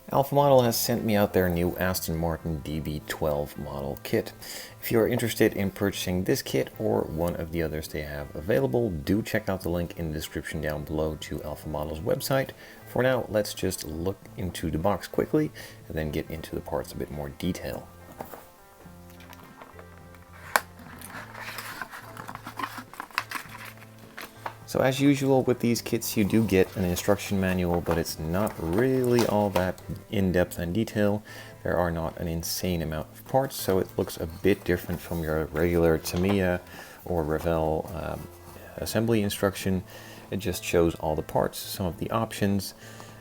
Alpha Model has sent me out their new Aston Martin DB12 model kit. If you are interested in purchasing this kit or one of the others they have available, do check out the link in the description down below to Alpha Model's website. For now, let's just look into the box quickly and then get into the parts a bit more detail. So as usual with these kits, you do get an instruction manual, but it's not really all that in-depth and detail. There are not an insane amount of parts, so it looks a bit different from your regular Tamiya or Revell assembly instruction. It just shows all the parts, some of the options,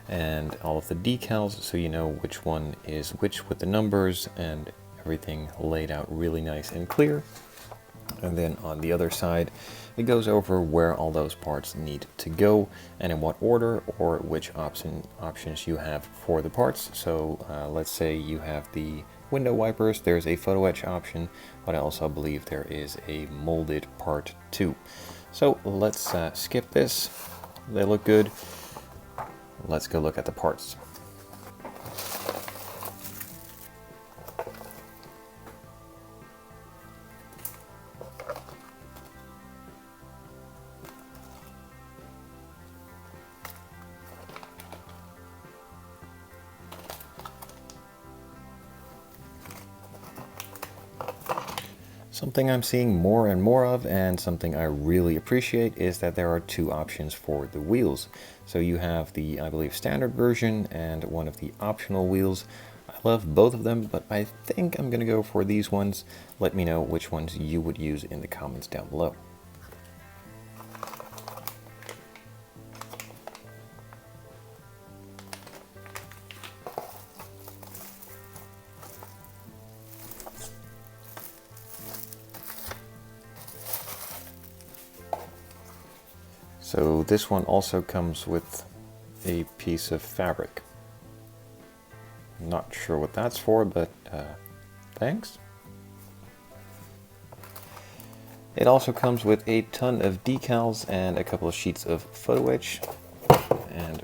and all of the decals, so you know which one is which with the numbers and everything laid out really nice and clear. And then on the other side, it goes over where all those parts need to go and in what order, or which options you have for the parts. So let's say you have the window wipers, there's a photo etch option, but I also believe there is a molded part too. So let's skip this. They look good. Let's go look at the parts. Something I'm seeing more and more of, and something I really appreciate, is that there are two options for the wheels. So you have the, I believe, standard version and one of the optional wheels. I love both of them, but I think I'm going to go for these ones. Let me know which ones you would use in the comments down below. So this one also comes with a piece of fabric. Not sure what that's for, but thanks. It also comes with a ton of decals and a couple of sheets of photo etch. And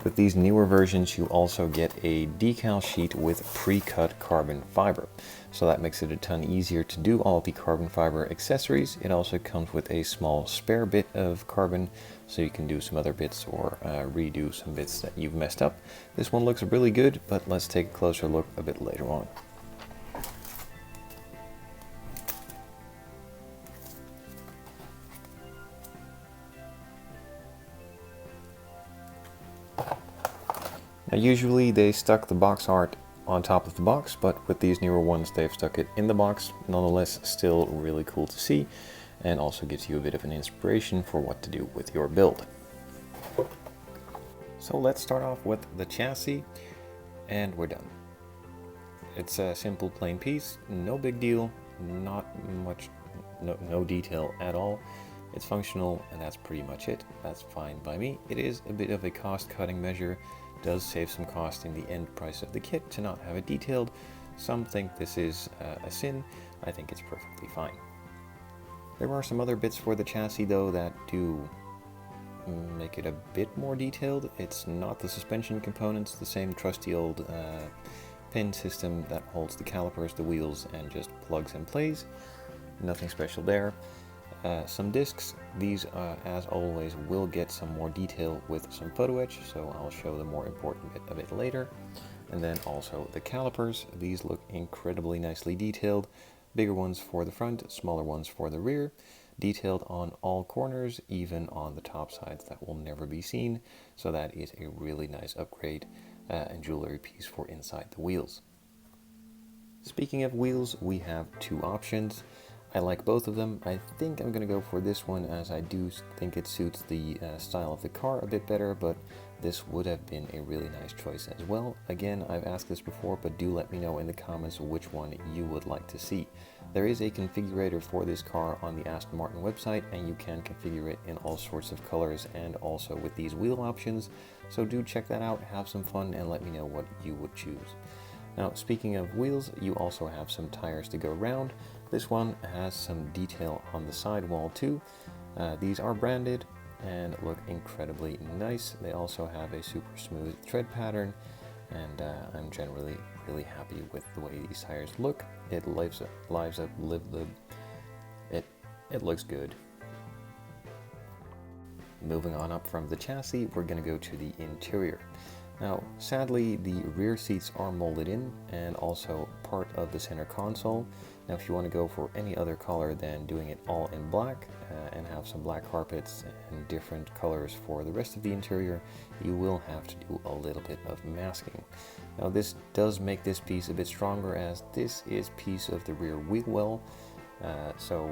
with these newer versions, you also get a decal sheet with pre-cut carbon fiber. So that makes it a ton easier to do all the carbon fiber accessories. It also comes with a small spare bit of carbon, so you can do some other bits or redo some bits that you've messed up. This one looks really good, but let's take a closer look a bit later on. Now usually they stuck the box art on top of the box, but with these newer ones they've stuck it in the box. Nonetheless, still really cool to see, and also gives you a bit of an inspiration for what to do with your build. So let's start off with the chassis, and we're done. It's a simple plain piece, no big deal, not much, no detail at all. It's functional, and that's pretty much it. That's fine by me. It is a bit of a cost-cutting measure. Does save some cost in the end price of the kit to not have it detailed. Some think this is a sin. I think it's perfectly fine. There are some other bits for the chassis though that do make it a bit more detailed. It's not the suspension components, the same trusty old pin system that holds the calipers, the wheels, and just plugs and plays. Nothing special there. Some discs, these as always will get some more detail with some photo etch, so I'll show the more important bit a bit later. And then also the calipers, these look incredibly nicely detailed. Bigger ones for the front, smaller ones for the rear, detailed on all corners, even on the top sides that will never be seen, so that is a really nice upgrade and jewelry piece for inside the wheels. Speaking of wheels, we have two options. I like both of them. I think I'm going to go for this one, as I do think it suits the style of the car a bit better, but this would have been a really nice choice as well. Again, I've asked this before, but do let me know in the comments which one you would like to see. There is a configurator for this car on the Aston Martin website, and you can configure it in all sorts of colors and also with these wheel options. So do check that out, have some fun, and let me know what you would choose. Now, speaking of wheels, you also have some tires to go round. This one has some detail on the sidewall too. These are branded. and look incredibly nice. They also have a super smooth tread pattern, and I'm generally really happy with the way these tires look. It it looks good. Moving on up from the chassis, we're going to go to the interior. Now, sadly, the rear seats are molded in and also part of the center console. Now, if you want to go for any other color than doing it all in black and have some black carpets and different colors for the rest of the interior, you will have to do a little bit of masking. Now, this does make this piece a bit stronger, as this is piece of the rear wheel well, so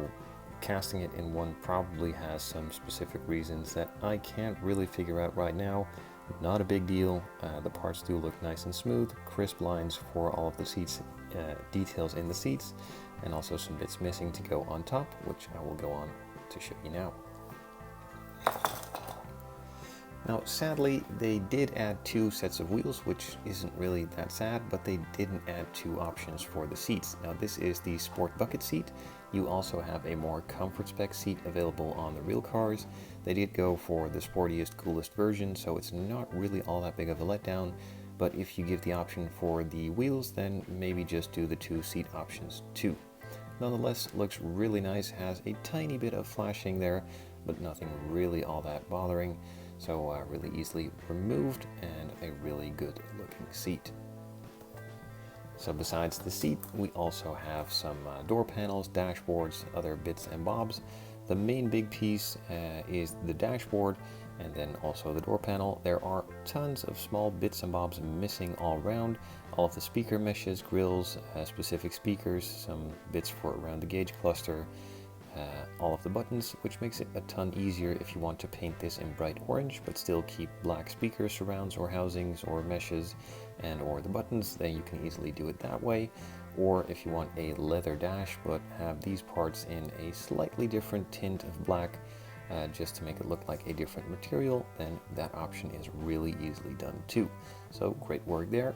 casting it in one probably has some specific reasons that I can't really figure out right now. Not a big deal. The parts do look nice and smooth, crisp lines for all of the seats, details in the seats, and also some bits missing to go on top, which I will go on to show you now. Now, sadly, they did add 2 sets of wheels, which isn't really that sad, but they didn't add 2 options for the seats. Now, this is the Sport Bucket seat. You also have a more comfort spec seat available on the real cars. They did go for the sportiest, coolest version, so it's not really all that big of a letdown. But if you give the option for the wheels, then maybe just do the 2 seat options too. Nonetheless, looks really nice, has a tiny bit of flashing there, but nothing really all that bothering. So really easily removed, and a really good looking seat. So besides the seat, we also have some door panels, dashboards, other bits and bobs. The main big piece is the dashboard, and then also the door panel. There are tons of small bits and bobs missing all around. All of the speaker meshes, grills, specific speakers, some bits for around the gauge cluster, all of the buttons, which makes it a ton easier if you want to paint this in bright orange but still keep black speaker surrounds or housings or meshes and or the buttons. Then you can easily do it that way. Or if you want a leather dash but have these parts in a slightly different tint of black, just to make it look like a different material, then that option is really easily done too. So great work there.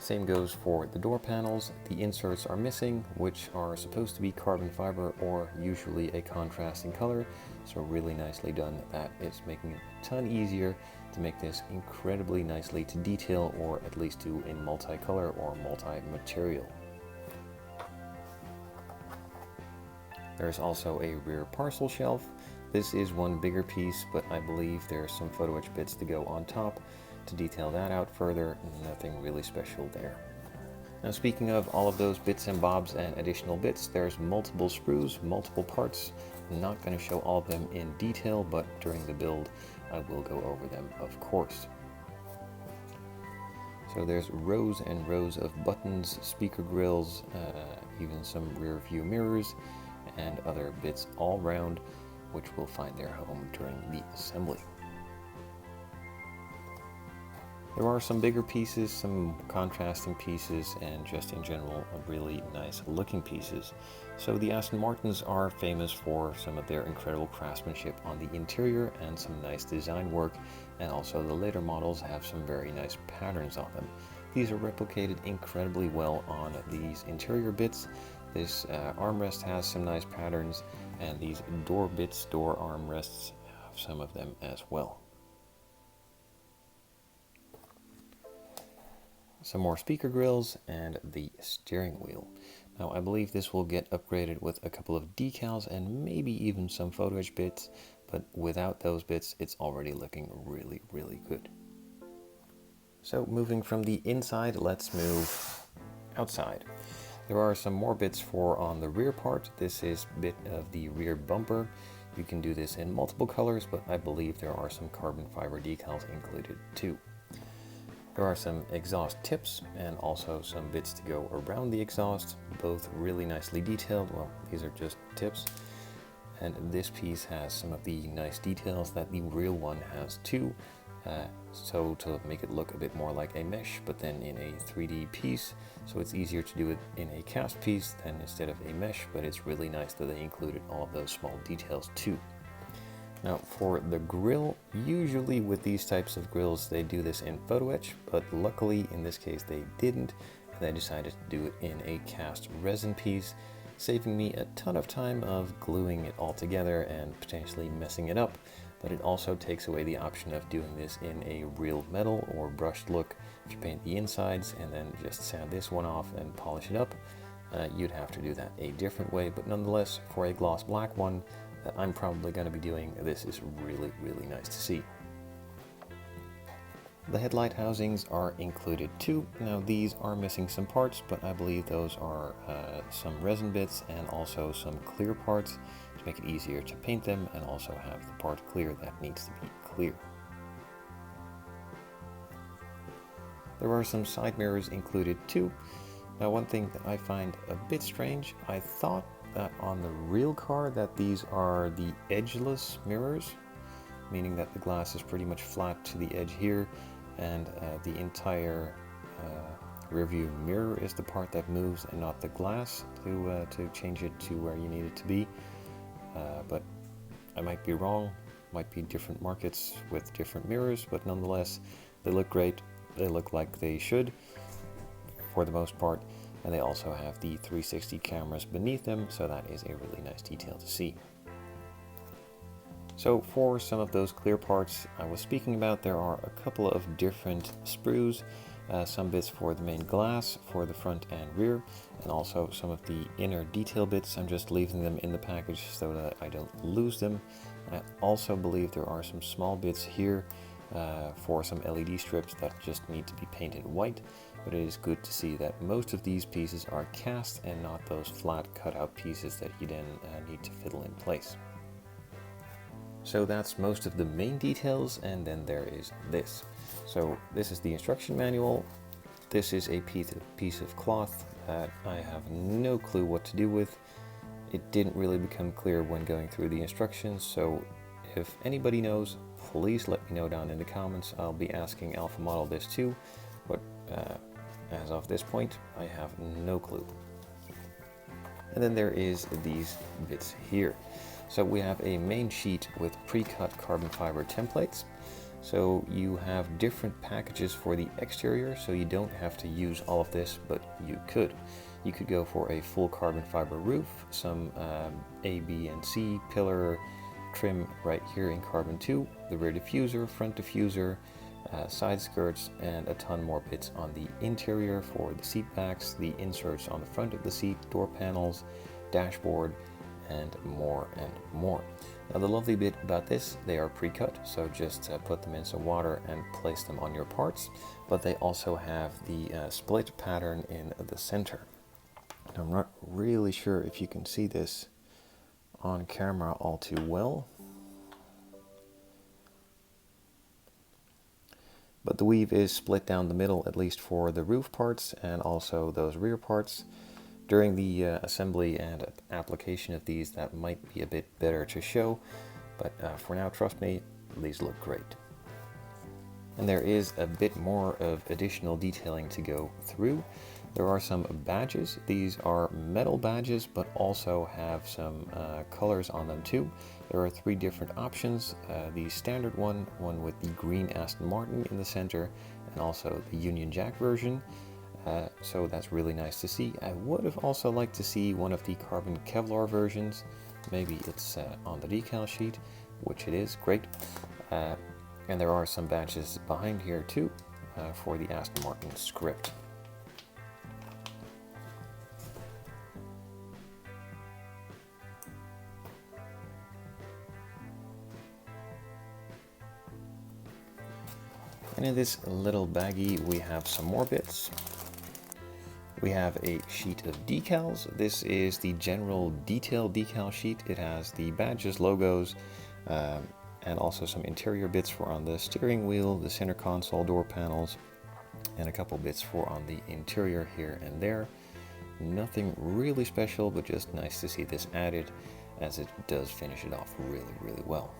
Same goes for the door panels. The inserts are missing, which are supposed to be carbon fiber or usually a contrasting color. So really nicely done. That is making it a ton easier to make this incredibly nicely to detail, or at least do in multicolor or multi-material. There's also a rear parcel shelf. This is one bigger piece, but I believe there's some photo etch bits to go on top to detail that out further. Nothing really special there. Now, speaking of all of those bits and bobs and additional bits, there's multiple sprues, multiple parts. I'm not going to show all of them in detail, but during the build I will go over them, of course. So there's rows and rows of buttons, speaker grills, even some rear view mirrors and other bits all round, which will find their home during the assembly. There are some bigger pieces, some contrasting pieces, and just in general really nice looking pieces. So the Aston Martins are famous for some of their incredible craftsmanship on the interior and some nice design work, and also the later models have some very nice patterns on them. These are replicated incredibly well on these interior bits. This armrest has some nice patterns, and these door bits, door armrests, have some of them as well. Some more speaker grills and the steering wheel. Now, I believe this will get upgraded with a couple of decals and maybe even some photo etch bits, but without those bits it's already looking really, really good. So moving from the inside, let's move outside. There are some more bits for on the rear part. This is a bit of the rear bumper. You can do this in multiple colors, but I believe there are some carbon fiber decals included too. There are some exhaust tips and also some bits to go around the exhaust, both really nicely detailed. Well, these are just tips. And this piece has some of the nice details that the real one has too. So to make it look a bit more like a mesh, but then in a 3D piece. So it's easier to do it in a cast piece than instead of a mesh, but it's really nice that they included all of those small details too. Now for the grill, usually with these types of grills they do this in photo etch, but luckily in this case they didn't, and they decided to do it in a cast resin piece, saving me a ton of time of gluing it all together and potentially messing it up. but it also takes away the option of doing this in a real metal or brushed look. If you paint the insides and then just sand this one off and polish it up, you'd have to do that a different way, but nonetheless, for a gloss black one that I'm probably going to be doing, this is really, really nice to see. The headlight housings are included too. Now these are missing some parts, but I believe those are some resin bits and also some clear parts to make it easier to paint them and also have the part clear that needs to be clear. There are some side mirrors included too. Now one thing that I find a bit strange, I thought that on the real car that these are the edgeless mirrors, meaning that the glass is pretty much flat to the edge here, and the entire rear view mirror is the part that moves and not the glass to change it to where you need it to be. But I might be wrong, might be different markets with different mirrors, but nonetheless they look great, they look like they should for the most part, and they also have the 360 cameras beneath them, so that is a really nice detail to see. So for some of those clear parts I was speaking about, there are a couple of different sprues, some bits for the main glass, for the front and rear, and also some of the inner detail bits. I'm just leaving them in the package so that I don't lose them. I also believe there are some small bits here for some LED strips that just need to be painted white, but it is good to see that most of these pieces are cast and not those flat cutout pieces that you then need to fiddle in place. So that's most of the main details, and then there is this. So this is the instruction manual. This is a piece of cloth that I have no clue what to do with. It didn't really become clear when going through the instructions, so if anybody knows, please let me know down in the comments. I'll be asking Alpha Model this too, but as of this point, I have no clue. And then there is these bits here. So we have a main sheet with pre-cut carbon fiber templates. So you have different packages for the exterior, so you don't have to use all of this, but you could. You could go for a full carbon fiber roof, some A, B, and C pillar trim right here in carbon 2, the rear diffuser, front diffuser, side skirts, and a ton more bits on the interior for the seat backs, the inserts on the front of the seat, door panels, dashboard, and more and more. Now the lovely bit about this, they are pre-cut, so just put them in some water and place them on your parts, but they also have the split pattern in the center. And I'm not really sure if you can see this on camera all too well, but the weave is split down the middle, at least for the roof parts and also those rear parts. During the assembly and application of these, that might be a bit better to show, but for now, trust me, these look great. And there is a bit more of additional detailing to go through. There are some badges. These are metal badges, but also have some colors on them too. There are 3 different options. The standard one with the green Aston Martin in the center, and also the Union Jack version. So that's really nice to see. I would have also liked to see one of the carbon Kevlar versions. Maybe it's on the decal sheet, which it is, great. And there are some badges behind here too for the Aston Martin script. And in this little baggie we have some more bits. We have a sheet of decals. This is the general detail decal sheet. It has the badges, logos, and also some interior bits for on the steering wheel, the center console, door panels, and a couple bits for on the interior here and there. Nothing really special, but just nice to see this added, as it does finish it off really, really well.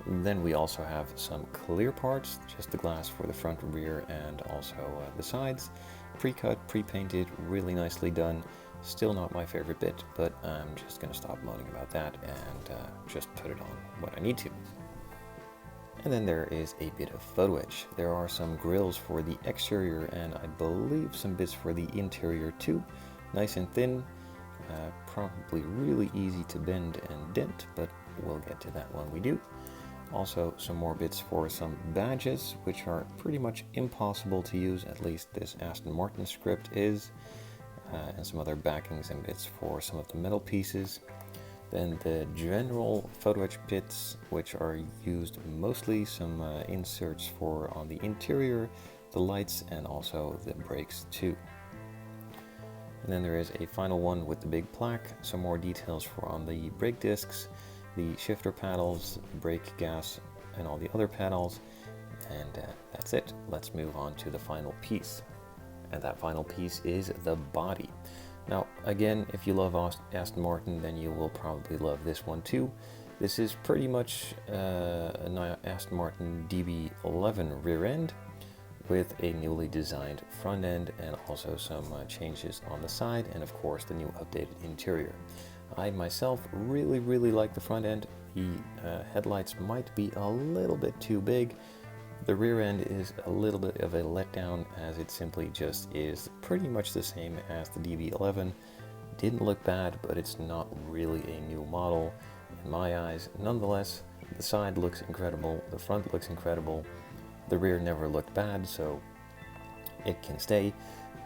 Then we also have some clear parts, just the glass for the front and rear, and also the sides. Pre-cut, pre-painted, really nicely done. Still not my favorite bit, but I'm just going to stop moaning about that and just put it on what I need to. And then there is a bit of photo etch. There are some grills for the exterior and I believe some bits for the interior too. Nice and thin, probably really easy to bend and dent, but we'll get to that when we do. Also some more bits for some badges, which are pretty much impossible to use, at least this Aston Martin script is, and some other backings and bits for some of the metal pieces. Then the general photo-etched bits, which are used mostly, some inserts for on the interior, the lights, and also the brakes too. And then there is a final one with the big plaque, some more details for on the brake discs, the shifter paddles, brake gas, and all the other paddles. And that's it. Let's move on to the final piece. And that final piece is the body. Now, again, if you love Aston Martin, then you will probably love this one too. This is pretty much an Aston Martin DB11 rear end with a newly designed front end and also some changes on the side, and of course the new updated interior. I myself really like the front end. The headlights might be a little bit too big. The rear end is a little bit of a letdown, as it simply just is pretty much the same as the DB11. Didn't look bad, but it's not really a new model in my eyes. Nonetheless, the side looks incredible, the front looks incredible, the rear never looked bad, so it can stay,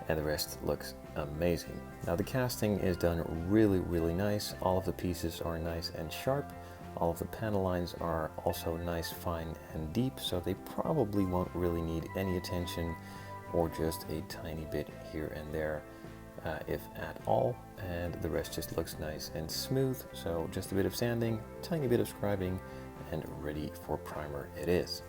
and the rest looks amazing. Now the casting is done really nice. All of the pieces are nice and sharp. All of the panel lines are also nice, fine, and deep, so they probably won't really need any attention, or just a tiny bit here and there, if at all. And the rest just looks nice and smooth, so just a bit of sanding, tiny bit of scribing, and ready for primer it is.